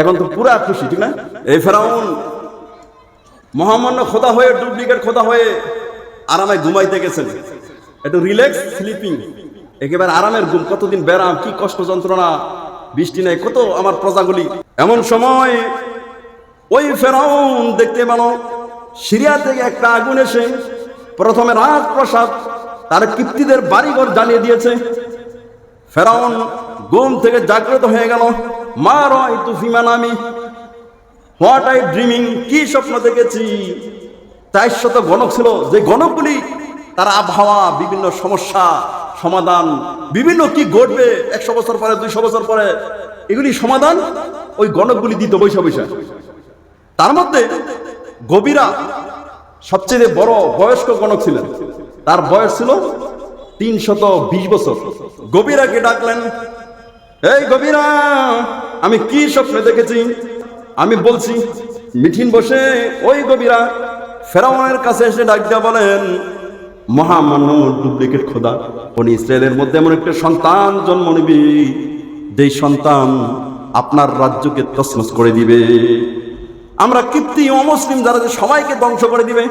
এখন তো পুরা খুশি, ঠিক না? এই ফেরাউন মহামান্য খোদা হয়ে, ডুপ্লিকেট খোদা হয়ে আরামে ঘুমাইতে গেছেন, একটু রিল্যাক্স স্লিপিং, একেবারে আরামের ঘুম। কতদিন ব্যারাম, কি কষ্ট যন্ত্রণা, বৃষ্টি নেই, কত আমার প্রজাগুলি। এমন সময় ওই ফেরাউন দেখতে পেল সিরিয়া থেকে একটা আগুন এসে প্রথমে রাজপ্রাসাদ, তার কিপ্তিদের বাড়িঘর জ্বালিয়ে দিয়েছে। ফেরাউন ঘুম থেকে জাগ্রত হয়ে গেল। মা রাআইতু ফি মানামি, হোয়াট আই ড্রিমিং, কি স্বপ্ন দেখেছি। 400 গণক ছিল, যে গণকগুলি তার আবহাওয়া, বিভিন্ন সমস্যা সমাধান, বিভিন্ন কি ঘটবে 100 বছর পরে, 200 বছর পরে, এগুলি সমাধান ওই গণকগুলি দিত বৈশা বৈশা। তার মধ্যে গভীরা সবচেয়ে বড় বয়স্ক গণক ছিলেন, তার বয়স ছিল 320 বছর। গভীরাকে ডাকলেন, এই গভীরা, আমি কি স্বপ্ন দেখেছি আমি বলছি। মিঠিন বসে ওই গভীরা ফেরাউনের কাছে এসে ডাক দিয়া বলেন, মহামান্য ডুপ্লিকেট খোদা, বনি ইসরায়েলের মধ্যে এমন একটা সন্তান জন্ম নিবে, যেই সন্তান আপনার রাজ্যকে তছনছ করে দিবে। আমরা কিপ্তি অমুসলিম যারা, যে সবাইকে ধ্বংস করে দিবে।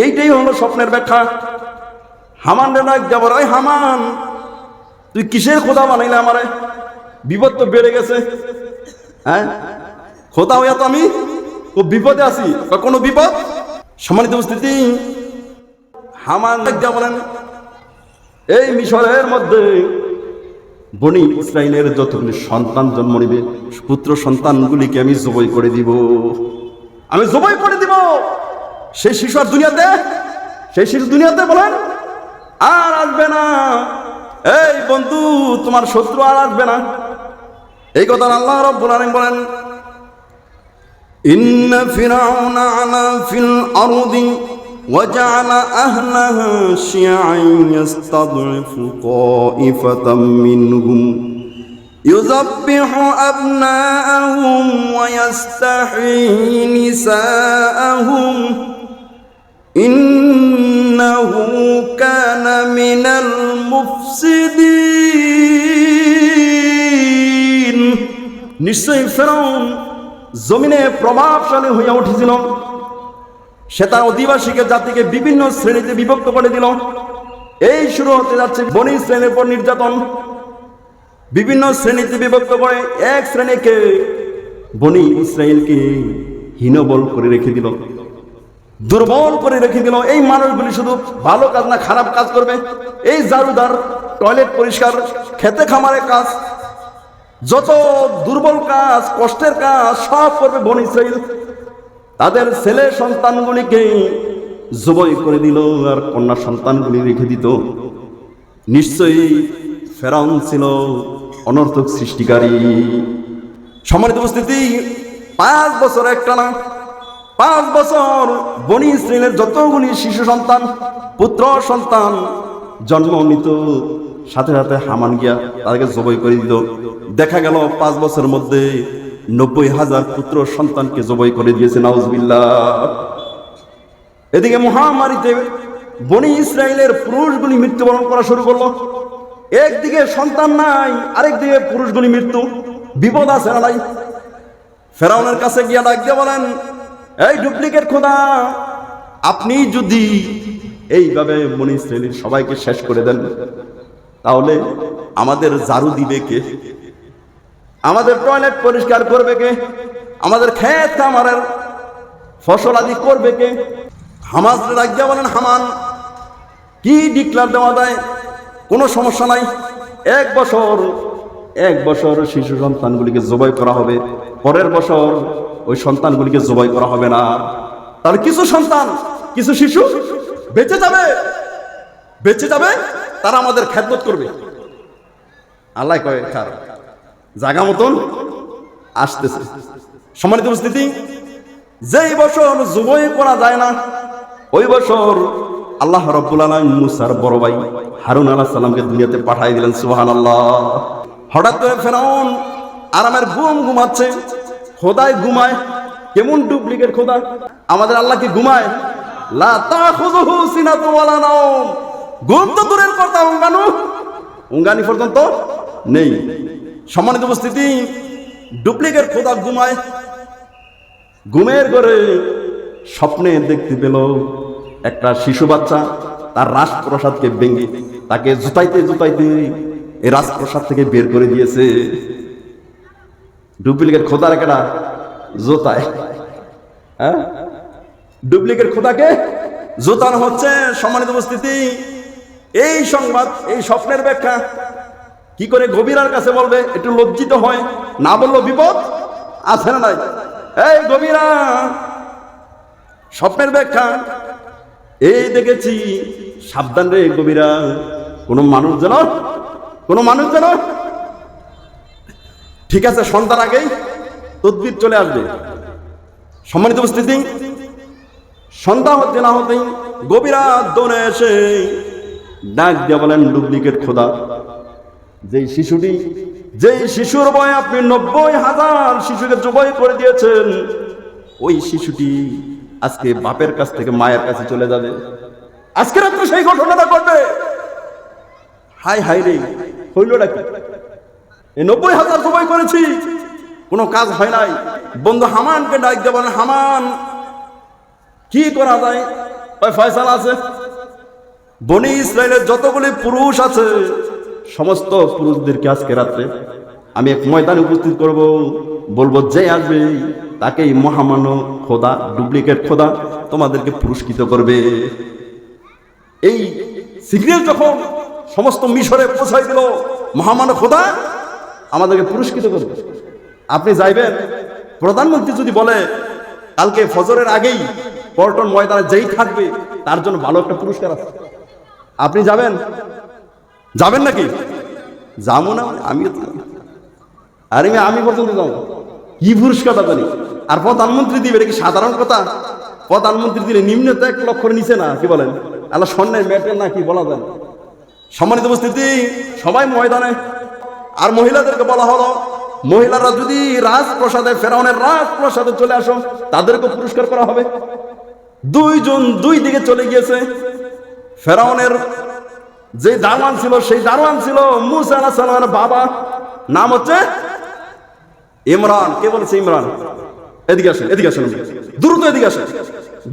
এইটাই হলো স্বপ্নের ব্যাখ্যা। হামান রে ডাক দিয়া বলে, ওই হামান, তুই কিসের খোদা বানাইলে আমারে? বিপদ তো বেড়ে গেছে। হ্যাঁ, খোদা হইয়া তো আমি খুব বিপদে আছি। কোনো বিপদ? সম্মানিত উপস্থিতি, হামান যা বলেন, এই মিশরের মধ্যে বনি ইসরাইলের যতগুলি সন্তান জন্ম নিবে, পুত্র সন্তানগুলিকে আমি জবাই করে দিব, আমি জবাই করে দিব। সেই শিশু আর দুনিয়াতে, সেই শিশু দুনিয়াতে বলেন আর আসবে না। এই বন্ধু, তোমার শত্রু আর আসবে না। এই কথা আল্লাহ রাব্বুল আলামিন বলেন, ইন্না ফিরাউনা আলা ফিল আরদি وجعل أهلها شيعا يستضعف طائفة منهم يذبح أبناءهم ويستحيي نساءهم إنه كان من المفسدين। নিশ্চয়ই ফেরাউন জমিনে প্রভাবশালী হয়ে উঠেছিল। সে তার অধিবাসীকে, জাতিকে বিভিন্ন শ্রেণীতে বিভক্ত করে দিল। এই শুরু হতে যাচ্ছে বনি ইসরায়েলের উপর নির্যাতন। বিভিন্ন শ্রেণীতে বিভক্ত করে এক শ্রেণীকে, বনি ইসরায়েলকে হীনবল করে রেখে দিল, দুর্বল করে রেখে দিল। এই মানুষগুলি শুধু ভালো কাজ না, খারাপ কাজ করবে। এই জারুদার, টয়লেট পরিষ্কার, খেতে খামারের কাজ, যত দুর্বল কাজ, কষ্টের কাজ সব করবে বনি ইসরায়েল। তাদের ছেলে সন্তানগুলিকে জবাই করে দিল আর কন্যা সন্তানগুলি রেখে দিত। নিশ্চয়ই ফেরাউন ছিল অনর্থক সৃষ্টিকারী। সম্মানিত উপস্থিতি, 5 বছর একটানা 5 বছর বনি ইসরায়েলের যতগুলি শিশু সন্তান, পুত্র সন্তান জন্ম নিত, সাথে সাথে হামান গিয়া তাদেরকে জবাই করে দিত। দেখা গেল 5 বছরের মধ্যে 90,000 পুত্র সন্তানকে জবাই করে দিয়েছে, নাউজুবিল্লাহ। এদিকে মহামারীতে বনি ইসরায়েলের পুরুষগুলি মৃত্যুবরণ করা শুরু করলো। একদিকে সন্তান নাই, আরেকদিকে পুরুষগুলি মৃত্যু। বিপদ আছে না নাই? ফেরাউনের কাছে গিয়া ডাক দিয়ে বলেন, এই ডুপ্লিকেট খোদা, আপনি যদি এইভাবে বনি ইসরায়েলের সবাইকে শেষ করে দেন, তাহলে আমাদের ঝাড়ু দিবে কে? আমাদের টয়লেট পরিষ্কার করবে কে? আমাদের ক্ষেত খামারের ফসল আদি করবে কে? হামাস রাজ্যা বলেন, হামান, কি ডিক্লার দেওয়া যায়? কোনো সমস্যা নাই, 1 বছর শিশু সন্তানগুলিকে জবাই করা হবে, পরের বছর ওই সন্তানগুলিকে জবাই করা হবে না। তাহলে কিছু সন্তান, কিছু শিশু বেঁচে যাবে, তারা আমাদের খেদমত করবে। আল্লাহ কয় খার জাগা মতন আসতেছে। সম্মানিত উপস্থিতি, যেই বছর জবাই করা যায় না, ওই বছর আল্লাহ রাব্বুল আলামিন মুসার বড় ভাই হারুন আলাইহিস সালামকে দুনিয়াতে পাঠিয়ে দিলেন। সুবহানাল্লাহ। হঠাৎ করে ফেরাউন আরামের ঘুমাচ্ছে, খোদাই ঘুমায়। কেমন ডুপ্লিকেট খোদা? আমাদের আল্লাহ কি ঘুমায়? লা তাখুযুহু সিনাতুন ওয়ালা নাওম। ঘুম তো দূরের কথা, উঙ্গানি পর্যন্ত নেই। সম্মানিত উপস্থিতি, ডুপ্লিকেট খোদা ঘুমায়, ঘুমের ঘরে স্বপ্নে দেখতে পেল একটা শিশু বাচ্চা তার রাজপ্রসাদকে ভেঙে তাকে জুতাইতে জুতাইতে এই রাজপ্রসাদ থেকে বের করে দিয়েছে। ডুপ্লিকেট খোদার একটা জোতায়, হ্যাঁ, ডুপ্লিকেট খোদাকে জোতানো হচ্ছে। সম্মানিত উপস্থিতি, এই সংবাদ, এই স্বপ্নের ব্যাখ্যা কি করে গভীরার কাছে বলবে? একটু লজ্জিত হয়, না বললো বিপদ আছে না নাই? এই গভীরা, স্বপ্নের ব্যাখ্যা এই দেখেছি, সাবধান রে গভীরা, কোনো মানুষ যেন ঠিক আছে সন্ধ্যার আগেই তদবির চলে আসবে। সম্মানিত উপস্থিতি, সন্ধ্যা হতে না হতেই গভীরা দৌড়ে এসে ডাক দিয়ে বলেন, ডুপ্লিকেট খোদা, যেই শিশুর বয় আপনি 90,000 শিশুকে জবাই করে দিয়েছেন, ওই শিশুটি আজকে বাপের কাছ থেকে মায়ের কাছে চলে যাবে। আজকে রাত্রে সেই ঘটনাটা ঘটবে। হাই হাই রে, হইলটা কি? এই 90,000 জবাই করেছি, কোনো কাজ হয় নাই। বন্ধু হামানকে ডাক দিয়ে বলেন, হামান, কি করা যায়? ওই ফয়সালা আছে। বনি ইসরায়েলের যতগুলি পুরুষ আছে সমস্ত পুরুষদেরকে আজকে রাত্রে আমি এক ময়দানে উপস্থিত করব, বলবো যে আসবে তাকেই মহামান্য খোদা, ডুপ্লিকেট খোদা তোমাদেরকে পুরস্কৃত করবে। এই সিগন্যাল যখন সমস্ত মিশরে পৌঁছাই দিল, মহামান্য খোদা আমাদেরকে পুরস্কৃত করবে। আপনি যাইবেন? প্রধানমন্ত্রী যদি বলে কালকে ফজরের আগেই পল্টন ময়দানে যেই থাকবে তার জন্য ভালো একটা পুরস্কার আছে, আপনি যাবেন নাকি? যাবো না আমি পর্যন্ত যাবো, কি পুরস্কারটা জানি। আর প্রধানমন্ত্রী দিবে, এটা কি সাধারণ কথা? প্রধানমন্ত্রী দিলে নিম্ন তো 1 লক্ষের নিচে না, কি বলেন? আল্লাহ স্বর্ণের মেটেল না, কি বলা যায়? সম্মানিত উপস্থিতি, সবাই ময়দানে। আর মহিলাদেরকে বলা হলো, মহিলারা যদি রাজপ্রসাদে, ফেরাউনের রাজপ্রসাদে চলে আসো, তাদেরকে পুরস্কার করা হবে। 2 জন 2 দিকে চলে গিয়েছে। ফেরাউনের যে দারওয়ান ছিল, সেই দারওয়ান ছিল মুসা আলাইহিস সালামের বাবা, নাম হচ্ছে ইমরান। কে বলেছে ইমরান? এদিকে আসেন, দ্রুত এদিকে আসেন,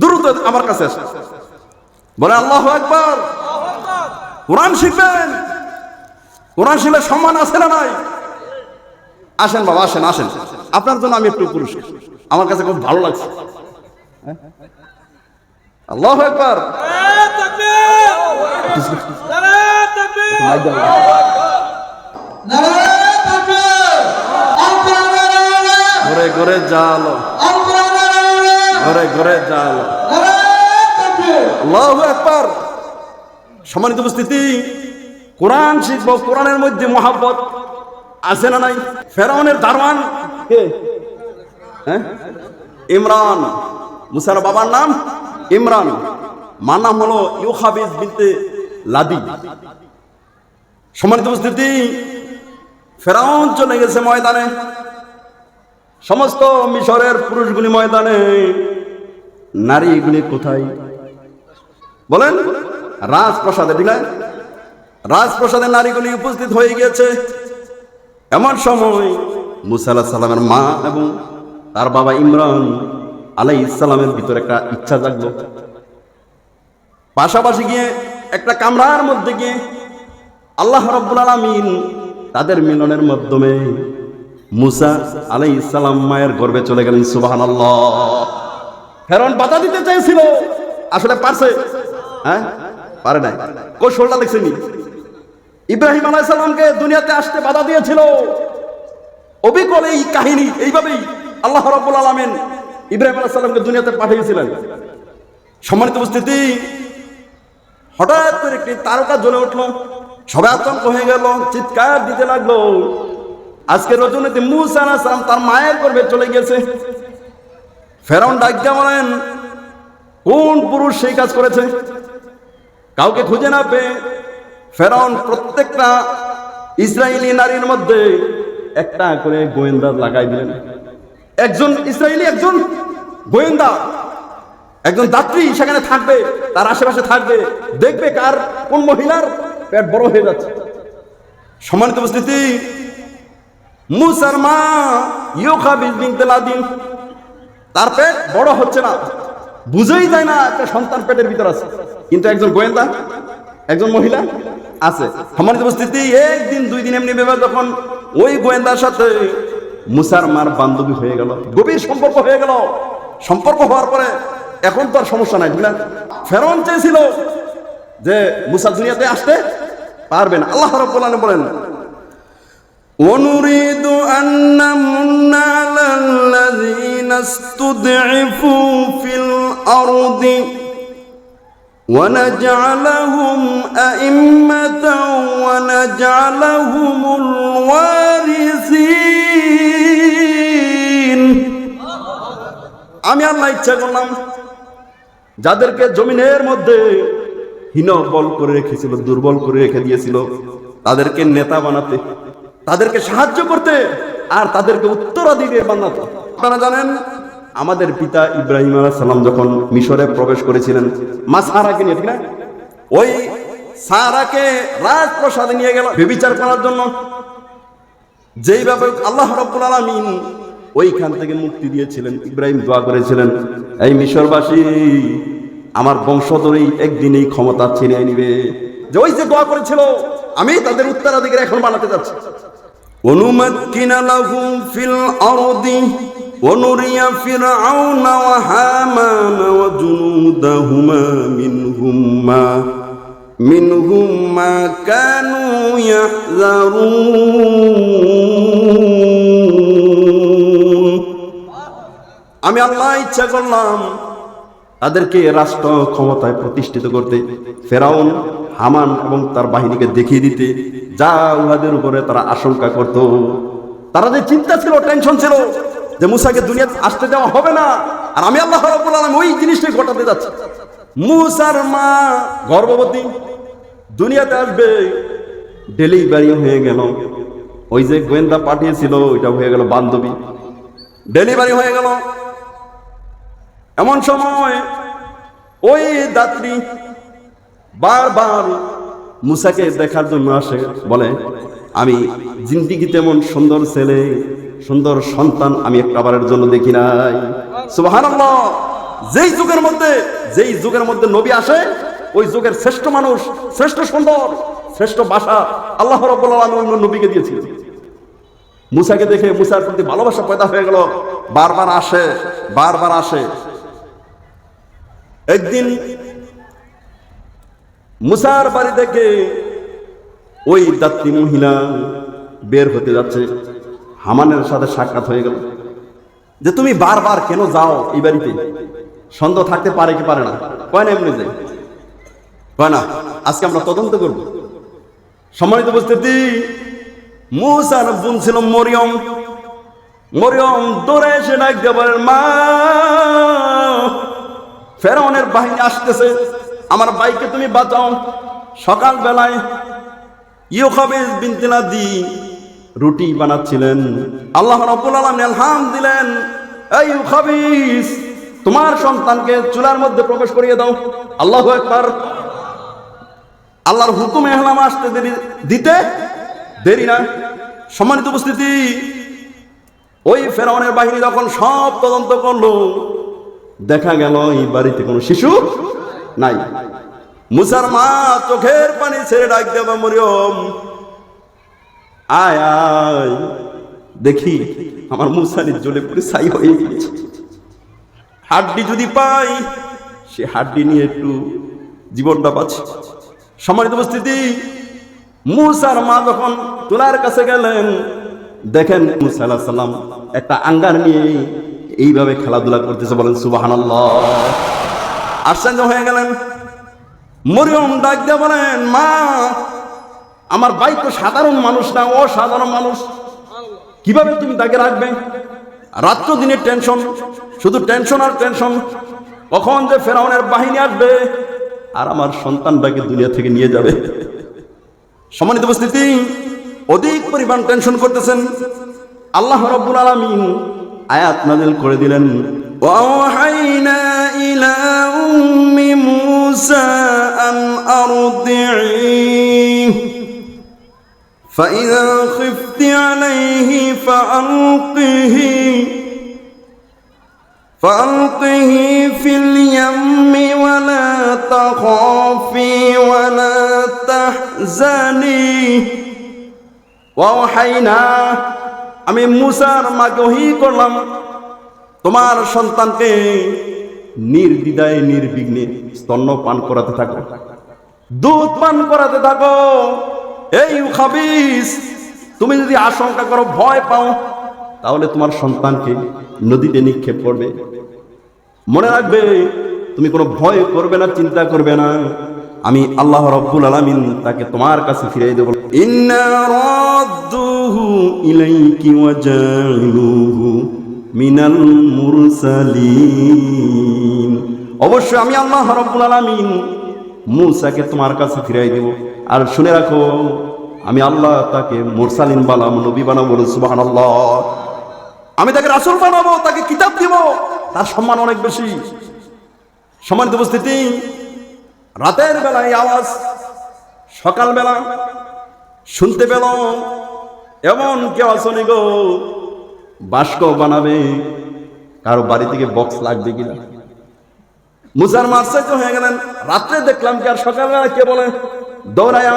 দ্রুত আমার কাছে আসেন। বলে আল্লাহু আকবার। কোরআন শিখবেন, কোরআন শিখলে সম্মান আছে না নাই? আসেন বাবা, আসেন। আপনার জন্য আমি একটু পুরস্কার, আমার কাছে খুব ভালো লাগছে। আল্লাহু আকবার। ঘরে ঘরে জালো, ঘরে জালো। আল্লাহু আকবার। সম্মানিত উপস্থিতি, কোরআন শিখবো, কোরআনের মধ্যে মহব্বত আছে না নাই? ফেরাউনের দারওয়ান কে? ইমরান। মুসার বাবার নাম ইমরান, মার নাম হলো ইউহাবিজ বিনতে লাদি। সম্মানিত উপস্থিতি, ফেরাউন চলে গেছে ময়দানে, সমস্ত মিশরের পুরুষগুলি ময়দানে, নারীগুলি কোথায় বলেন? রাজপ্রসাদে। ঠিক না? রাজপ্রসাদে নারীগুলি উপস্থিত হয়ে গিয়েছে। এমন সময় মুসা আলাইহিস সালামের মা এবং তার বাবা ইমরান আলাইহিস সালামের ভিতরে একটা ইচ্ছা জাগলো। পাশাপাশি গিয়ে একটা কামরার মধ্যে গিয়ে আল্লাহ রাব্বুল আলামিন তাদের মিলনের মাধ্যমে মুসা আলাইহিস সালাম মায়ের গর্ভে চলে গেলেন। সুবহানাল্লাহ। ফেরাউন বাধা দিতে চাইছিল, আসলে পারছে? পারে নাই। কৌশলটা দেখছেন? ইব্রাহিম আলাইহিস সালামকে দুনিয়াতে আসতে বাধা দিয়েছিল। অবিকল এই কাহিনী এইভাবেই আল্লাহ রাব্বুল আলামিন ইব্রাহিম আলাইহিস সালামকে দুনিয়াতে পাঠিয়েছিলেন। সম্মানিত উপস্থিতি, হঠাৎ করে একটি তারকা জ্বলে উঠলো, সবাই আতঙ্ক হয়ে গেল, চিৎকার দিতে লাগলো। আজকে রজনীতে মুসা আলাইহিস সালাম তার মায়ের গর্ভে চলে গেছে। ফেরাউন ডাক দিয়ে বলেন, কোন পুরুষ সেই কাজ করেছে? কাউকে খুঁজে না পেয়ে ফেরাউন প্রত্যেকটা ইসরায়েলি নারীর মধ্যে একটা করে গোয়েন্দা লাগাই দিলেন। একজন ইসরায়েলি, একজন গোয়েন্দা, একজন যাত্রী সেখানে থাকবে, তার আশেপাশে থাকবে, দেখবে কার কোন মহিলার পেট বড় হয়ে যাচ্ছে। সম্মানিত উপস্থিতি, মুসার মা ইউখাবিজ বিনতে লাদিন, তার পেট বড় হচ্ছে না, বুঝেই যায় না একটা সন্তান পেটের ভিতর আছে, কিন্তু একজন গোয়েন্দা, একজন মহিলা আছে। সম্মানিত উপস্থিতি, একদিন দুই দিন এমনি ভেবে যখন ওই গোয়েন্দার সাথে মুসার মার বান্ধবী হয়ে গেল, গভীর সম্পর্ক হয়ে গেল। সম্পর্ক হওয়ার পরে এখন তো আর সমস্যা নাই, ঠিক না? ফেরাউন চেয়েছিল যে মুসা দুনিয়াতে আসতে পারবে না। আল্লাহ রাব্বুল আলামিন বলেন, وَنُرِيدُ أَن نَّمُنَّ عَلَى الَّذِينَ اسْتُضْعِفُوا فِي الْأَرْضِ وَنَجْعَلَهُمْ أَئِمَّةً وَنَجْعَلَهُمُ الْوَارِثِينَ। আমি আল্লাহ ইচ্ছা করলাম যাদেরকে জমিনের মধ্যে হীনবল করে রেখেছিল, দুর্বল করে রেখে দিয়েছিল, তাদেরকে নেতা বানাতে, তাদেরকে সাহায্য করতে, আর তাদেরকে উত্তরাধিকারী বানাতে। আপনারা জানেন আমাদের পিতা ইব্রাহিম আলাইহিস সালাম যখন মিশরে প্রবেশ করেছিলেন মা সারাকে নিয়ে, ঠিক না? ওই সারাকে রাজপ্রাসাদে নিয়ে গেল ব্যভিচার করার জন্য। যেইভাবে আল্লাহ রাব্বুল আলামিন ওইখান থেকে মুক্তি দিয়েছিলেন, ইব্রাহিম দোয়া করেছিলেন, এই মিশরবাসী আমার বংশধরই একদিন এই ক্ষমতা ছিনিয়ে নিবে। যে ওই যে দোয়া করেছিল, আমি তাদের উত্তরাধিকারী এখন বানাতে যাচ্ছি। অনুমাক্কিনা লাহুম ফিল আরদি ওয়া নুরিয়া ফিরআউনা ওয়া হামানা ওয়া জুনুদাহুমা মিনহুম মা কানু ইয়াহযারুন। আমি আল্লাহ ইচ্ছা করলাম তাদেরকে রাষ্ট্র ক্ষমতায় প্রতিষ্ঠিত করতে, ফেরাউন, হামান এবং তার বাহিনীকে দেখিয়ে দিতে, যা উহাদের উপরে তারা আশঙ্কা করত। তারা যে চিন্তা ছিল, টেনশন ছিল যে মুসাকে দুনিয়াতে আসতে দেওয়া হবে না, আর আমি আল্লাহ রাব্বুল আলামিন ওই জিনিসটাই ঘটাতে যাচ্ছি। মুসার মা গর্ভবতী, দুনিয়াতে আসবে, ডেলিভারি হয়ে গেল। ওই যে গোয়েন্দা পাঠিয়েছিল ওইটা হয়ে গেল বান্ধবী, ডেলিভারি হয়ে গেল। এমন সময় ওই দাত্রী বারবার মুসাকে দেখার জন্য আসে, বলে আমি জিন্দিগিতে এমন সুন্দর ছেলে, সুন্দর সন্তান আমি একটাবারের জন্য দেখি নাই। সুবহানাল্লাহ। যেই যুগের মধ্যে নবী আসে, ওই যুগের শ্রেষ্ঠ মানুষ, শ্রেষ্ঠ সুন্দর, শ্রেষ্ঠ ভাষা আল্লাহ রাব্বুল আলামিন নবীকে দিয়েছিলেন। মুসাকে দেখে মুসার প্রতি ভালোবাসা পয়দা হয়ে গেল, বারবার আসে। একদিন মুসার বাড়ি থেকে ওই দাত্রী মহিলা বের হতে যাচ্ছে, হামানের সাথে সাক্ষাৎ হয়ে গেল যে তুমি বারবার কেন যাও এই বাড়িতে, সন্দেহ থাকতে পারে কি পারে না? কয় না এমনি যাই, কয় না আজকে আমরা তদন্ত করব। সম্মানিত উপস্থিতি, মুসার বোন ছিল মরিয়ম। দৌড়ে এসে ডাক দিয়ে বলেন, মা, ফেরাউনের বাহিনী আসতেছে, আমার ভাইকে তুমি বাঁচাও। সকাল বেলায় ইউখাবিজ বিনতে লাদি রুটি বানাচ্ছিলেন, আল্লাহ রাব্বুল আলামিন ইলহাম দিলেন, এই ইউখাবিজ, তোমার সন্তানকে চুলার মধ্যে প্রবেশ করিয়ে দাও। আল্লাহু আকবার। আল্লাহর হুকুমে ইলহাম আসতে দেরি না। সম্মানিত উপস্থিতি, ওই ফেরাউনের বাহিনী যখন সব তদন্ত করলো, দেখা গেল এই বাড়িতে কোনো শিশু নাই। মুসার মা চোখের পানি ছেড়ে ডাক দেবে, মরিয়ম, আয় আয়, দেখি আমার মুসারির জ্বলে পুরে ছাই হয়ে গেছে। হাড্ডি যদি পাই, সে হাড্ডি নিয়ে একটু জীবনটা বাঁচে। সম্মানিত উপস্থিতি, মুসার মা যখন তুলার কাছে গেলেন, দেখেন মুসা আলাইহিস সালাম একটা আঙ্গার নিয়ে এইভাবে খেলাধুলা করতেছে। বলেন সুবহানাল্লাহ। আশ্চর্য হয়ে গেলেন। মরিয়ম ডাক দিয়ে বলেন, মা, আমার ভাই তো সাধারণ মানুষ না, অসাধারণ মানুষ, কিভাবে তুমি তাকে রাখবে? রাত্র দিনের টেনশন, শুধু টেনশন আর টেনশন, কখন যে ফেরাউনের বাহিনী আসবে আর আমার সন্তানটাকে দুনিয়া থেকে নিয়ে যাবে। সম্মানিত উপস্থিতি, অধিক পরিমাণ টেনশন করতেছেন। আল্লাহ রাব্বুল আলামিন আয়াত নাযিল করে দিলেন, ওয়াহাইনা ইলা উম্মি মূসা আন আরদিহি فإذا خفت عليه فألقه في اليم ولا تخافي ولا تحزني وأوحينا আমি মুসার মাকে ওহী করলাম তোমার সন্তানকে নির্দ্বিধায় নির্বিঘ্নে স্তন্যপান করাতে থাকো, দুধ পান করাতে থাকো। এই খাবিস, তুমি যদি আশঙ্কা করো, ভয় পাও, তাহলে তোমার সন্তানকে নদীতে নিক্ষেপ করবে। মনে রাখবে, তুমি কোনো ভয় করবে না, চিন্তা করবে না, আমি আল্লাহ রাব্বুল আলামিন তাকে তোমার কাছে ফিরিয়ে দেব। ইন্না রাদ্দুহু ইলাইকি ওয়া জাইলুহু মিনাল মুরসালিন। অবশ্যই আমি আল্লাহ রাব্বুল আলামিন মূসাকে তোমার কাছে ফিরিয়ে দেব। আর শুনে রাখো, আমি আল্লাহ তাকে মুরসালিন বানাবো, নবী বানাবো। বলুন সুবহানাল্লাহ। আমি তাকে রাসূল বানাবো, তাকে কিতাব দিব, তার সম্মান অনেক বেশি। সম্মানিত উপস্থিতি, রাতের বেলায় আওয়াজ সকালবেলা শুনতে পেল, এমন কেউ আসনি গো বাস্ক বানাবে, কারো বাড়ি থেকে বক্স লাগবে কিনা। মুসার মারসাইজ হয়ে গেলেন। রাত্রে দেখলাম কি, আর সকালবেলা কে বলে দৌড়ায়া,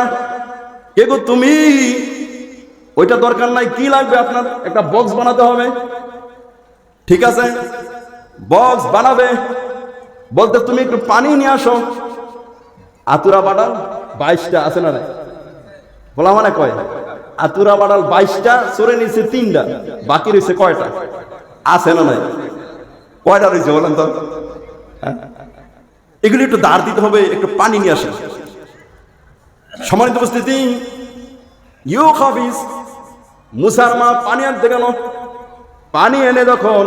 কে গো তুমি? ওইটা দরকার নাই, কি লাগবে আপনার? একটা বক্স বানাতে হবে। ঠিক আছে, বক্স বানাবে। বলতে তুমি একটু পানি নিয়ে আসো। আতুরা বাডাল 22টা আছে না? বলা মানে কয় আতুরা বাডাল 22টা, চোরে নিছে 3টা, বাকি রয়েছে কয়টা? আছে না নাই? কয়টা রয়েছে বলেন তো? এগুলি একটু দাঁড় দিতে হবে, একটু পানি নিয়ে আসে। সম্মানিত উপস্থিতি, ইউখাবিস মুসার মা পানি আনতে গেল। পানি এনে যখন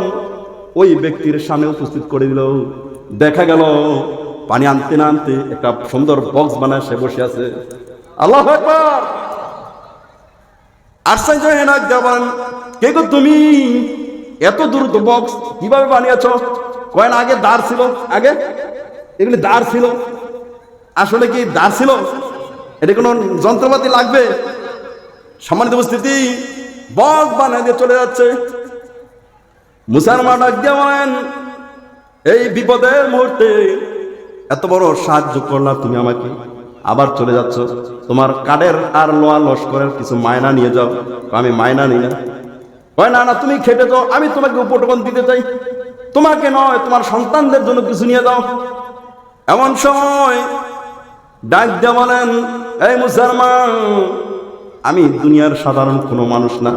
ওই ব্যক্তির সামনে উপস্থিত করে দিল, দেখা গেল পানি আনতে না আনতে একটা সুন্দর বক্স বানায় সে বসে আছে। আল্লাহু আকবার। আশ্চর্য হয়ে না বলেন, কে গো তুমি? এত দ্রুত বক্স কিভাবে বানিয়েছো? কয়েন আগে দাঁড় ছিল, আগে এগুলি দাঁড় ছিল। আসলে কি দাঁড় ছিল? এটা কোনো যন্ত্রপাতি লাগবে? সম্মানিত উপস্থিতি, বক্স বানিয়ে দিয়ে চলে যাচ্ছে। মুসার মা ডাক দিয়ে বলেন, এই বিপদের মুহূর্তে এত বড় সাহায্য করলা তুমি আমাকে, আবার চলে যাচ্ছ। তোমার কাঠের আর লোহা লস্করের কিছু মায়না নিয়ে যাও। আমি মায়না নিই না। হয় না, না তুমি খেটে যাও, আমি তোমাকে উপটকন দিতে চাই। তোমাকে নয়, তোমার সন্তানদের জন্য কিছু নিয়ে যাও। এমন সময় ডাক দিয়ে বলেন, এই মুসলমান, আমি দুনিয়ার সাধারণ কোনো মানুষ না,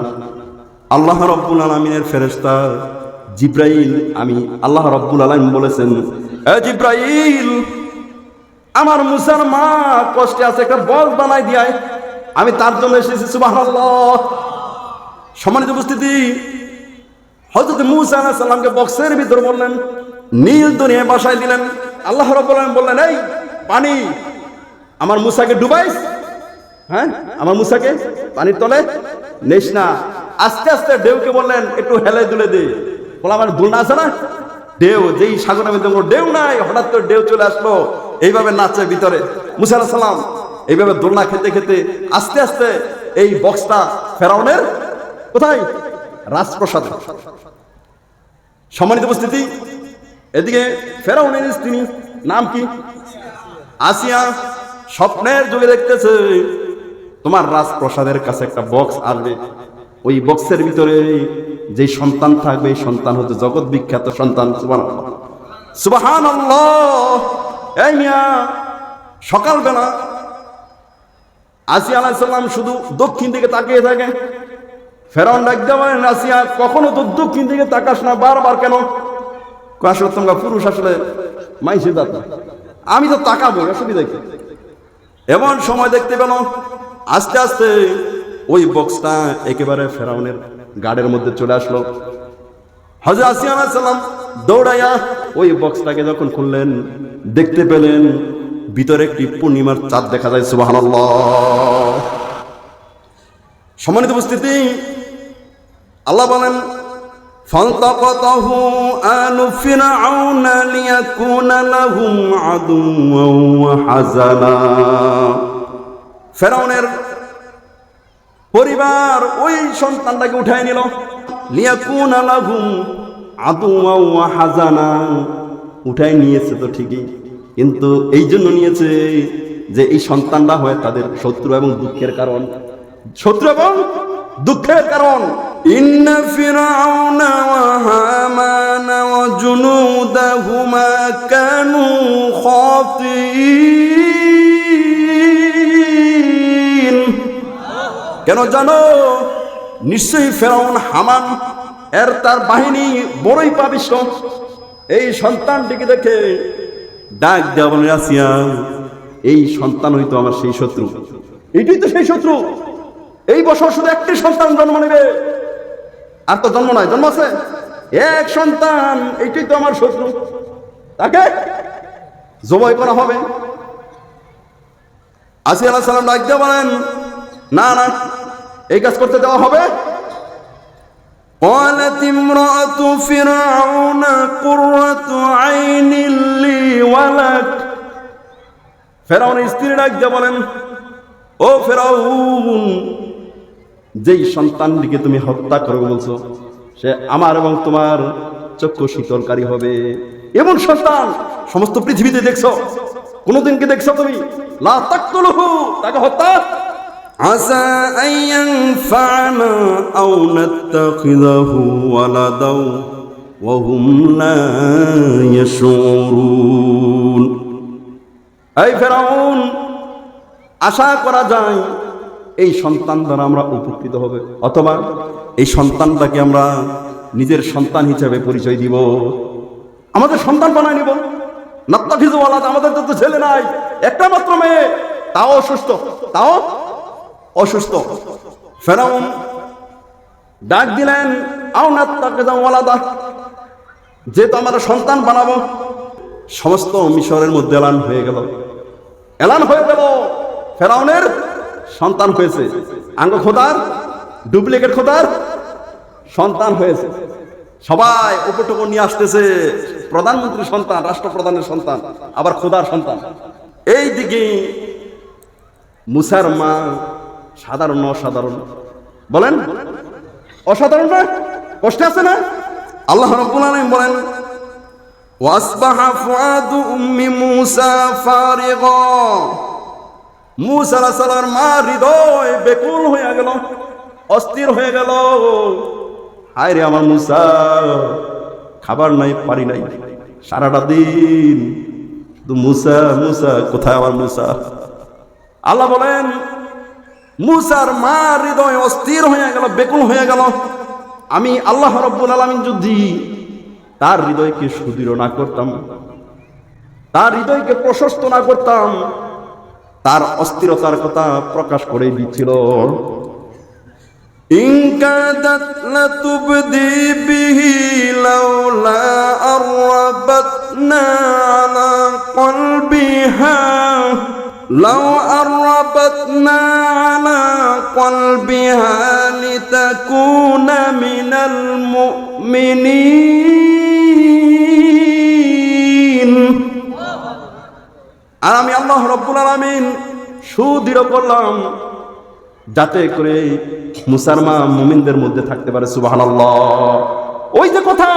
আল্লাহ রাব্বুল আলামিনের ফেরেশতা জিব্রাইল। আমি আল্লাহ রাব্বুল আলামিন বলেছেন, এ জিব্রাইল, আমার মুসার মা কষ্টে আছে, একটা বক্স বানাই দিয়ায়, আমি তার জন্য এসেছি। সুবহানাল্লাহ। সম্মানিত উপস্থিতি, হযরত মূসা আলাইহিস সালামকে বক্সের ভিতর বললেন, নীল দুনিয়ায় বসাই দিলেন। আল্লাহ রাব্বুল আলামিন বললেন, এই পানি আমার মূসাকে ডুবাইস। হ্যাঁ, আমার মূসাকে পানির তলে নেস না। আস্তে আস্তে ঢেউকে বললেন, একটু হেলে দুলে দে। বলা আমার দোলনা আছে না, ঢেউ, যেই সাগরের মধ্যে ঢেউ নাই, হঠাৎ করে ঢেউ চলে আসলো, এইভাবে নাচে ভিতরে। মূসা আলাইহিস সালাম এইভাবে দোলনা খেতে খেতে আস্তে আস্তে এই বক্সটা ফেরাউনের কোথায়? রাজপ্রাসাদ। সম্মানিত উপস্থিতি, এদিকে ফেরাউনের স্ত্রী, নাম কি? আসিয়া, স্বপ্নের যুগে দেখতেছে তোমার রাজপ্রাসাদের কাছে একটা বক্স আসবে। ওই বক্সের ভিতরে যে সন্তান থাকবে, এই সন্তান হচ্ছে জগৎ বিখ্যাত সন্তান। সুবহানাল্লাহ, সুবহানাল্লাহ। এই মিয়া, সকালবেলা আসিয়া আলাইহিস সালাম শুধু দক্ষিণ দিকে তাকিয়ে থাকে। ফেরাউন ডাক দিয়ে বলেন, আসিয়া, কখনো তো দক্ষিণ দিকে তাকাস না, বারবার কেন? আসলে তোমরা পুরুষ, আসলে মাইসে দাঁত, আমি তো তাকাবো, অসুবিধা কি? এমন সময় দেখতে পেল আস্তে আস্তে ওই বক্সটা একেবারে ফেরাউনের গাড়ের মধ্যে চলে আসলো। হযরত আসিয়া আলাইহিস সালাম দৌড়াইয়া ওই বক্সটাকে যখন খুললেন, দেখতে পেলেন ভিতরে একটি পূর্ণিমার চাঁদ দেখা যায়। সুবহানাল্লাহ। সম্মানিত উপস্থিতি, আল্লাহ বলেন, ফালতাকাতাহু আলু ফিরআউনা লিয়াকুনা লাহুম আদুওয়ান ওয়া হাযানা। ফেরাউনের পরিবার ওই সন্তানটাকে উঠায় নিল, লিয়াকুনা লাহুম আদুওয়া ওয়া হাজানা। উঠায় নিয়েছে তো ঠিকই, কিন্তু এই জন্য নিয়েছে যে এই সন্তানটা হয় তাদের শত্রু এবং দুঃখের কারণ, শত্রু এবং দুঃখের কারণ। ইন্না ফিরআউনা ওয়া হামানা ওয়া জুনুদাহুমা কানু খাতিঈন। কেন জানো? নিশ্চয়ই ফেরাউন, হামান এর তার বাহিনী বড়ই পাপিষ্ঠ। এই সন্তানটিকে দেখে ডাক দেওয়া বলে, আসিয়া এই সন্তান হইতো আমার সেই শত্রু, এটাই তো সেই শত্রু। এই বছর শুধু একটি সন্তান জন্ম নেবে, আর তো জন্ম নয়, জন্ম আছে এক সন্তান, এইটাই তো আমার শত্রু, তাকে জবাই করা হবে। আসিয়া আলাইহিস সালাম ডাক দিয়ে বলেন, না না, এই কাজ করতে দেওয়া হবে। قالت امرأة فرعون قرة عين لي ولك। ফেরাউনের স্ত্রী ডাক দিয়ে বলেন, ও ফেরাউন, যেই সন্তানটিকে তুমি হত্যা করবে বলছো, সে আমার এবং তোমার চক্ষু শীতলকারী হবে। এমন সন্তান সমস্ত পৃথিবীতে দেখছো? কোনদিন কি দেখছো তুমি? লা তাকতুলহু, তাকে হত্যা। আসা আন ইয়ানফা'না আও নাত্তাখিযাহু ওয়ালাদাও ওয়া হুম লা ইয়াশউরুন। এই ফেরাউন, আশা করা যায় এই সন্তান দ্বারা আমরা উপকৃত হবে, অথবা এই সন্তানটাকে আমরা নিজের সন্তান হিসেবে পরিচয় দিব, আমাদের সন্তান বানায় নিব। নাত্তাখিযু ওয়ালাদ, আমাদের তো ছেলে নাই, একটা মাত্র মেয়ে, তাও অসুস্থ, তাও অসুস্থ। ফেরাউন ডাক দিলেন, আও নাত্তাখিযু ওয়ালাদা, যেহেতু আমরা সন্তান বানাবো। সমস্ত মিশরের মধ্যে এলান হয়ে গেল, এলান হয়ে গেল ফেরাউনের সন্তান হয়েছে, আঙ্গ খোদার ডুপ্লিকেট খোদার সন্তান হয়েছে। সবাই উপটুকু নিয়ে আসতেছে, প্রধানমন্ত্রীর সন্তান, রাষ্ট্রপ্রধানের সন্তান, আবার খোদার সন্তান। এই দিকে মুসার মা সাধারণ না অসাধারণ? বলেন অসাধারণ না? কষ্ট আছে না? আল্লাহ রাব্বুল আলামিন বলেন, ওয়াসবাহা ফুআদু উম্মি মূসা ফারিগা। মূসা আলাইহিস সালামের মা হৃদয় বেকুল হয়ে গেল, অস্থির হয়ে গেল। হায় রে আমার মূসা, খাবার নাই, পারি নাই, সারাটা দিন শুধু মূসা মূসা, কোথায় আমার মূসা? আল্লাহ বলেন, মূসার মা হৃদয় অস্থির হয়ে গেল, বেকুল হয়ে গেল। আমি আল্লাহ রাব্বুল আলামিন যদি তার হৃদয়কে সুদৃঢ় না করতাম, তার হৃদয়কে প্রশস্ত না করতাম, তার অস্থিরতার কথা প্রকাশ করে দিচ্ছিল। ইন কাদাত লাতুবদি বিহি লাউলা আরবাতনা আলা কলবিহা লাউ আরবাতনা আলা কলবিহা লিতাকুনা মিনাল মুমিনিন। আর আমি আল্লাহ রাব্বুল আলামিন সুদৃঢ় করলাম যাতে করে মুসার মা মুমিনদের মধ্যে থাকতে পারে। সুবহানাল্লাহ। ওই যে কথা,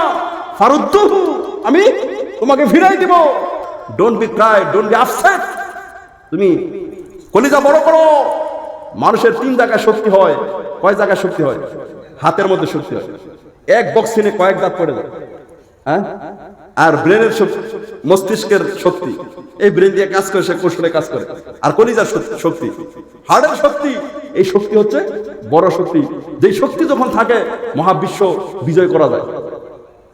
ফারুদ্দুহু, আমি তোমাকে ফিরাই দিব। Don't be Cry, don't be upset. তুমি কলিজা বড় করো। মানুষের 3 জায়গায় শক্তি হয়। কয় জায়গায় শক্তি হয়? হাতের মধ্যে শক্তি হয়, এক বক্সিনে কয়েক দাঁত পড়ে যায়। হ্যাঁ, আর ব্রেনের মস্তিষ্কের শক্তি, এই ব্রেন দিয়ে কাজ করে, সে কৌশলে কাজ করে। আর কলিজার শক্তি, হার্টের শক্তি, এই শক্তি হচ্ছে বড় শক্তি। যেই শক্তি যখন থাকে, মহাবিশ্ব বিজয় করা যায়।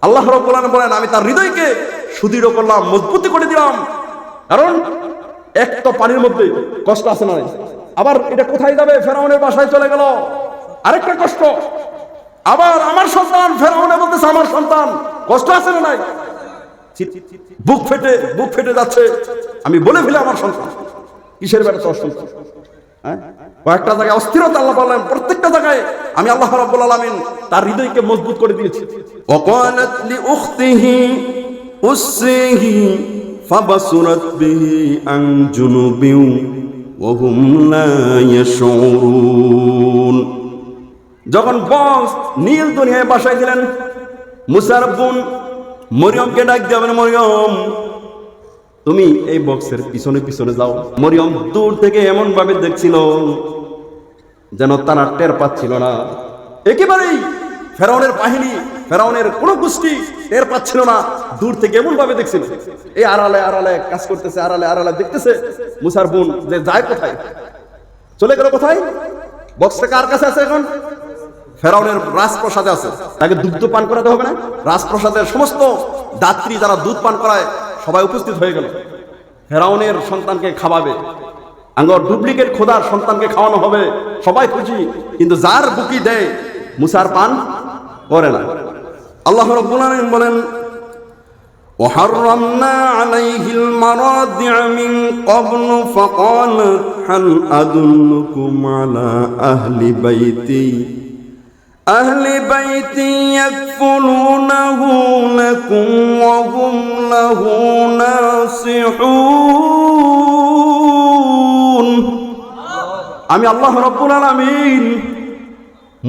আল্লাহ রাব্বুল আলামিন বলেন, আমি তার হৃদয়কে সুদৃঢ় করলাম, মজবুতি করে দিলাম। কারণ এক তো পানির মধ্যে কষ্ট আছে না, আবার এটা কোথায় যাবে? ফেরাউনের বাসায় চলে গেল, আরেকটা কষ্ট। আবার আমার সন্তান, ফেরাউনে বলতেছে আমার সন্তান, কষ্ট আছে না নাই? বুক ফেটে যাচ্ছে। আমি বলে ফেলে আমার সন্তান, কিসের বেড়ে তোর সন্তান? হ্যাঁ, কয়েকটা জায়গায় অস্থিরতা আল্লাহ বললেন, প্রত্যেকটা জায়গায় আমি আল্লাহ রাব্বুল আলামিন তার হৃদয়কে মজবুত করে দিয়েছি। ওয়াকালাত লিউখতিহি উসসিহি ফাবাসুরাত বিহি আন জুনুবিন وهم لا يشعرون। যখন বক্স নীল দুনিয়ায় বাসায় দিলেন, মুসার বোন মরিয়মকে ডাক দিলেন, মরিয়ম তুমি এই বক্সের পিছনে পিছনে যাও। মরিয়ম দূর থেকে এমন ভাবে দেখছিল যেন তারা টের পাচ্ছিল না। একেবারেই ফেরাউনের বাহিনী, ফেরাউনের কোন গোষ্ঠী টের পাচ্ছিল না, দূর থেকে এমন ভাবে দেখছিল। এই আড়ালে আড়ালে কাজ করতেছে, আড়ালে আড়ালে দেখতেছে মুসার বোন যে যায় কোথায়, চলে গেল কোথায়। বক্সটা কার কাছে আছে এখন? ফেরাউনের রাজপ্রাসাদে আছে। তাকে দুগ্ধ পান করাতে হবে না? রাজপ্রাসাদের সমস্ত দাত্রী যারা দুধ পান করায় সবাই উপস্থিত হয়ে গেল। ফেরাউনের সন্তানকে খাওয়াবে, আঙ্গর ডুপ্লিকেট খোদার সন্তানকে খাওয়ানো হবে, সবাই খুশি। কিন্তু যার বুকি দেয় মুসার পান করে না। আল্লাহ রাব্বুল আলামিন বলেন, وحرمنا عليه المراضع من قبل فقالت هل أدلكم على أهل بيتي يكفلونه لكم وهم له ناصحون। আমি আল্লাহ রাব্বুল আলামিন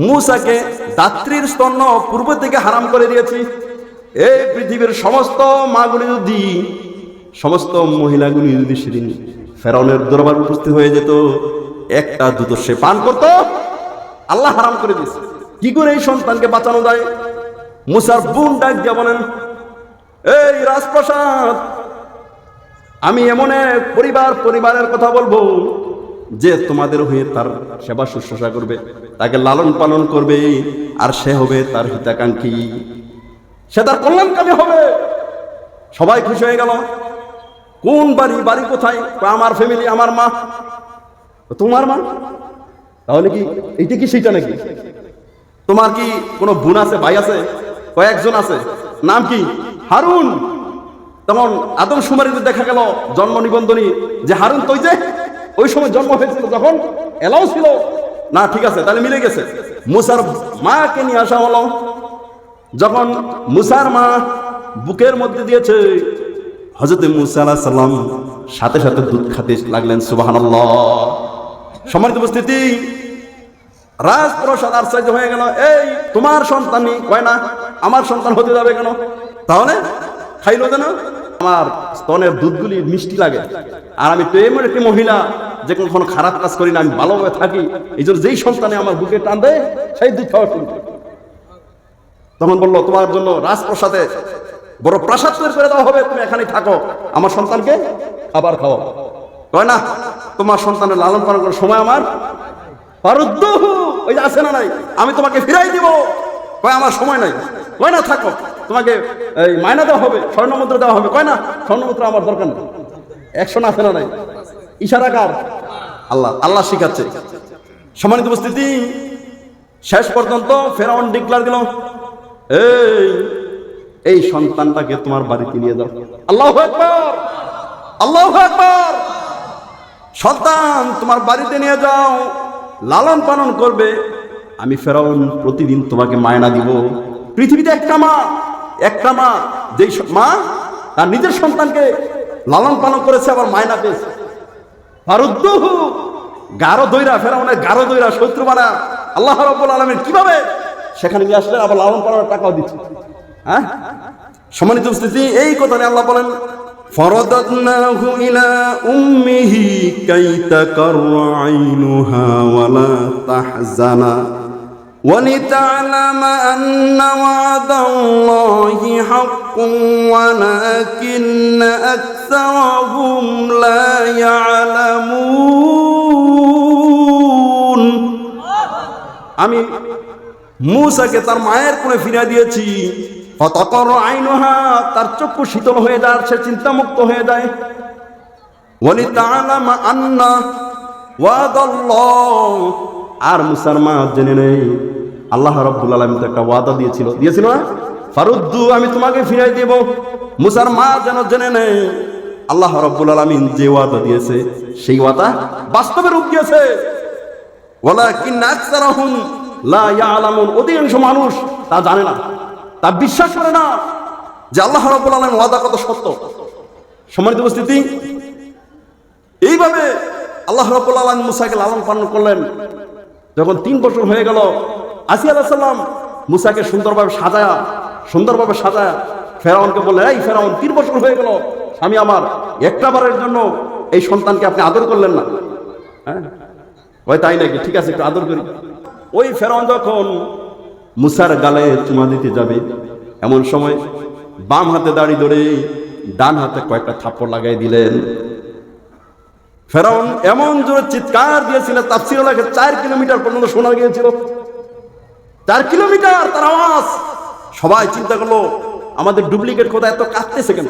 মূসাকে দাত্রীর স্তন্য পূর্ব থেকে হারাম করে দিয়েছি। এই পৃথিবীর সমস্ত মাগুলি যদি, সমস্ত মহিলাগুলি যদি সেদিন ফেরাউনের দরবার উপস্থিত হয়ে যেত, একটা দুধ সে পান করত, আল্লাহ হারাম করে দিয়েছে। কি করে এই সন্তানকে বাঁচানো যায়? মুসার বোন ডাক দিয়া বলেন, এই রাজপ্রাসাদ, আমি এমন এক পরিবারের কথা বলবো যে তোমাদের হয়ে তার সেবা শুশ্রূষা করবে, তাকে লালন পালন করবে, আর সে হবে তার হিতাকাঙ্ক্ষী, সে তার কল্যাণকামী হবে। সবাই খুশি হয়ে গেল। কোন বাড়ি কোথায়? আমার ফ্যামিলি, আমার মা। তোমার মা? তাহলে কি এইটা কি সেইটা নাকি? তোমার কি কোনো বোন আছে, ভাই আছে? কয়েকজন আছে। নাম কি? হারুন। তখন আদম শুমারিতে দেখা গেল জন্ম নিবন্ধনী যে হারুন তো ওই সময় জন্ম হয়েছিল, যখন এলাও ছিল না। ঠিক আছে, তাহলে মিলে গেছে। মুসার মাকে নিয়ে আসা হলো। যখন মুসার মা বুকের মধ্যে দিয়েছে, হযরত মুসা আলাইহিস সালাম সাথে সাথে দুধ খেতে লাগলেন। সুবহানাল্লাহ। সম্মানিত উপস্থিতি, রাজপ্রাসাদ আশ্চর্য হয়ে গেল। এই তোমার সন্তানই কয় না, আমার সন্তান হতে যাবে কেন? তাহলে খাইলো যেন। আমার স্তনের দুধগুলি মিষ্টি লাগে, আর আমি তো এমন একটি মহিলা যে কখনো খারাপ কাজ করি না, আমি ভালোভাবে থাকি, এই জন্য যেই সন্তানে আমার বুকে টান দেয় সেই দুধ খাওয়া শুরু। তখন বললো, তোমার জন্য রাজপ্রাসাদে বড় প্রাসাদ তৈরি করে দেওয়া হবে, তুমি এখানেই থাকো, আমার সন্তানকে খাবার খাও। কয় না, তোমার সন্তানের লালন পালন করার সময় আমার ফারুদ্দুহু, ওই যে আছে না নাই, আমি তোমাকে ফিরাই দিব। কয় আমার সময় নাই। কয় না, থাকো, তোমাকে এই মায়না দেওয়া হবে, স্বর্ণমুদ্রা দেওয়া হবে। কয় না, স্বর্ণমুদ্রা আমার দরকার নেই। অ্যাকশন আছে না নাই? ইশারা কার? আল্লাহ শিখাচ্ছে। সম্মানিত উপস্থিতি, শেষ পর্যন্ত ফেরাউন ডিক্লার দিল, এই সন্তানটাকে তোমার বাড়িতে নিয়ে যাও। আল্লাহু আকবার, আল্লাহু আকবার। সন্তান তোমার বাড়িতে নিয়ে যাও, লালন পালন করবে। আমি ফেরাউন প্রতিদিন তোমাকে মায়না দিব। পৃথিবীতে একটা মা যেই মা তার নিজের সন্তানকে লালন পালন করেছে, আবার মায়না পেয়েছে। ফারুদ্দুহু, গাঢ় দইরা, ফেরাউনের গাঢ় দইরা শত্রু বানা আল্লাহ রাব্বুল আলামিন কিভাবে সেখানে নিয়ে আসলেন, আবার লালন পালনের টাকাও দিচ্ছে। হ্যাঁ, সম্মানিত উপস্থিতি, এই কথা নিয়ে আল্লাহ বলেন, ফরাদাদনাহু ইলা উম্মিহি কাই তাকাররা আইনুহা ওয়ালা তাহজানা ولتعلم أن وعد الله حق ولكن أكثرهم لا يعلمون। আমি মূসাকে তার মায়ের কোলে ফিরিয়ে দিয়েছি। ফাতাকাররা আইনুহা, তার চক্ষু শীতল হয়ে যায়, সে চিন্তামুক্ত হয়ে যায়। ওয়ালিতাআলামা আন্না ওয়াদাল্লাহ, আর মুসার মা জেনে নেই আল্লাহ রাব্বুল আলামিন তো একটা ওয়াদা দিয়েছিল না, ফারুদ্দু, আমি তোমাকে ফিরাই দেব। মুসার মা যেন জেনে নেই আল্লাহ রাব্বুল আলামিন যে ওয়াদা দিয়েছে সেই ওয়াদা বাস্তবে রূপ দিয়েছে। ওয়ালাকিন আকসারহুম লা ইয়ালামুন, অধিকাংশ মানুষ তা জানে না, তা বিশ্বাস করে না যে আল্লাহ রাব্বুল আলামিন ওয়াদা কত সত্য। সম্মানিত উপস্থিতি, এইভাবে আল্লাহ রাব্বুল আলামিন মুসাকে লালন পালন করলেন। যখন 3 বছর হয়ে গেল, আসিয়া আলাইহিস সালাম মুসাকে সুন্দরভাবে সাজায়া ফেরাউনকে বললেন, এই ফেরাউন, 3 বছর হয়ে গেল স্বামী আমার, একটা বারের জন্য এই সন্তানকে আপনি আদর করলেন না। হ্যাঁ, ওই তাই নাকি, ঠিক আছে একটু আদর করি। ওই ফেরাউন যখন মুসার গালে চুমা দিতে যাবে, এমন সময় বাম হাতে দাড়ি ধরে ডান হাতে কয়েকটা থাপ্পড় লাগাই দিলেন। ফেরাউন এমন জোরে চিৎকার দিয়েছিল, তাফসীরে লেখে 4 কিলোমিটার পর্যন্ত শোনা গিয়েছিল। 4 কিলোমিটার তার আওয়াজ। সবাই চিন্তা করলো, আমাদের ডুপ্লিকেট খোদা এত কাঁদতেছে কেন?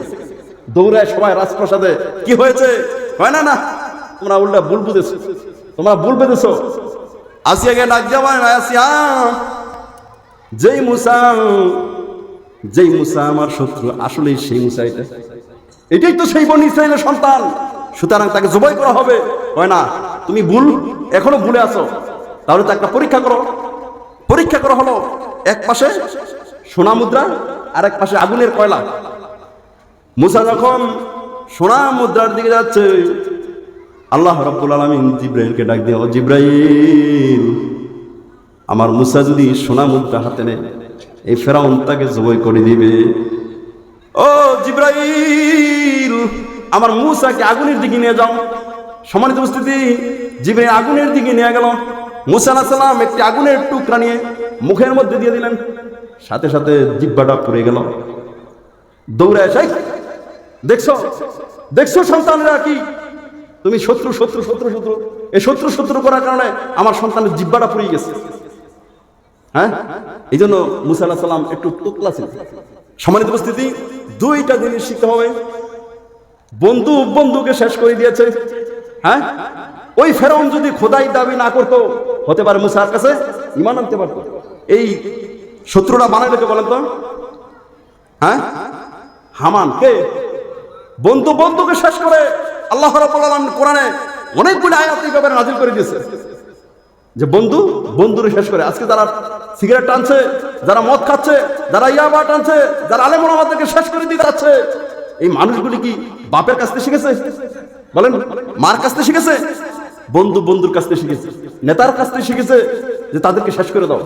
দৌড়ায় সবাই রাজপ্রাসাদে, কি হয়েছে? হয় না, তোমরা উল্টা ভুল বুঝেছো। আসিয়াকে ডাক যাওয়া, আসিয়া, যেই মুসা আমার শত্রু, আসলে সেই মুসা এটাই তো সেই বনী ইসরাইলের সন্তান, সুতরাং তাকে জবাই করা হবে। হয় না, তুমি এখনো ভুলে আছো। তাহলে তো একটা পরীক্ষা করা হলো। এক পাশে সোনা মুদ্রা আর এক পাশে আগুনের কয়লা। মুসা যখন সোনা মুদ্রার দিকে যাচ্ছে, আল্লাহ রাব্বুল আলামিন জিব্রাইলকে ডাক দিয়ে, ও জিব্রাইল, আমার মুসা যদি সোনা মুদ্রা হাতে নেয়, এই ফেরাউন তাকে জবাই করে দিবে। ও জিব্রাইল, আমার মুসাকে আগুনের দিকে নিয়ে যাও। সম্মানিত উপস্থিতি, জিব্রাইল আগুনের দিকে নিয়ে গেল। মুসা আলাইহিস সালাম একটি আগুনের টুকরা নিয়ে মুখের মধ্যে দিয়ে দিলেন, সাথে সাথে জিহ্বাটা পুড়ে গেল। দৌড়ে এসে, দেখছো সন্তানরা কি, তুমি শত্রু এই শত্রু করার কারণে আমার সন্তানের জিহ্বাটা পুড়ে গেছে। হ্যাঁ, এই জন্য মুসা আলাইহিস সালাম একটু তোকলা ছিল। সম্মানিত উপস্থিতি, 2টা জিনিস শিখতে হবে। বন্ধুকে শেষ করে দিয়েছে। হ্যাঁ, ওই ফেরাউন যদি খোদাই দাবি না করতো, হতে পারে মুসার কাছে ঈমান আনতে পারতো। এই শত্রুরা বানাইলো কে বলেন তো? হ্যাঁ, হামান। কে? বন্ধুকে শেষ করে। আল্লাহ রাব্বুল আলামিন কোরআনে অনেকগুলো আয়াত এই ব্যাপারে নাযিল করে দিয়েছে যে বন্ধুরে শেষ করে। আজকে যারা সিগারেট টানছে, যারা মদ খাচ্ছে, যারা ইয়াবা টানছে, যারা আলেম ওলামাদেরকে শেষ করে দিয়ে যাচ্ছে, এই মানুষগুলি কি বাপের কাছ থেকে শিখেছে? বলেন, মার কাছ থেকে শিখেছে? বন্ধুর কাছ থেকে শিখেছে, নেতার কাছ থেকে শিখেছে যে তাদেরকে শেষ করে দাও।